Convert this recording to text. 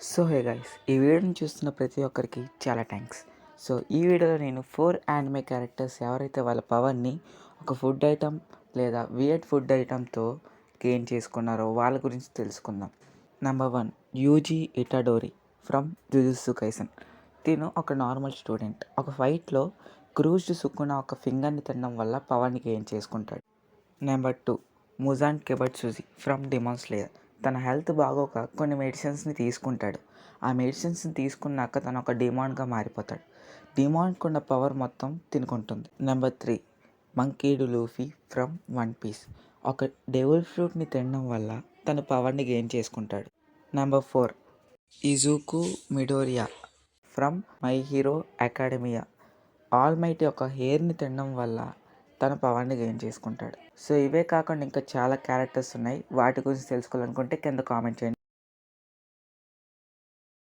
So hey guys, ఈ వీడియోని చూస్తున్న ప్రతి ఒక్కరికి చాలా థ్యాంక్స్. సో ఈ వీడియోలో నేను 4 యానిమే క్యారెక్టర్స్ ఎవరైతే వాళ్ళ పవర్ని ఒక ఫుడ్ ఐటమ్ లేదా వియర్డ్ ఫుడ్ ఐటమ్తో గెయిన్ చేసుకున్నారో వాళ్ళ గురించి తెలుసుకుందాం. Number 1, Yuji Itadori from Jujutsu Kaisen. తిను ఒక నార్మల్ స్టూడెంట్. ఒక ఫైట్లో క్రూజ్డ్ సుకున ఒక ఫింగర్ని తినడం వల్ల పవర్ని గెయిన్ చేసుకుంటాడు. Number 2, Muzan Kibutsuji from Demon Slayer. తన హెల్త్ బాగోక కొన్ని మెడిసిన్స్ని తీసుకుంటాడు. ఆ మెడిసిన్స్ని తీసుకున్నాక తను ఒక డిమాండ్గా మారిపోతాడు. డిమాండ్కి ఉన్న పవర్ మొత్తం తినుకుంటుంది. Number 3, Monkey D Luffy from One Piece. ఒక డెవిల్ ఫ్రూట్ని తినడం వల్ల తన పవర్ని గెయిన్ చేసుకుంటాడు. Number 4, Izuku Midoriya from My Hero Academia. All Mighty ఒక హెయిర్ని తినడం వల్ల తన పవర్ని గెయిన్ చేసుకుంటాడు. సో ఇవే కాకుండా ఇంకా చాలా క్యారెక్టర్స్ ఉన్నాయి. వాటి గురించి తెలుసుకోవాలనుకుంటే కింద కామెంట్ చేయండి.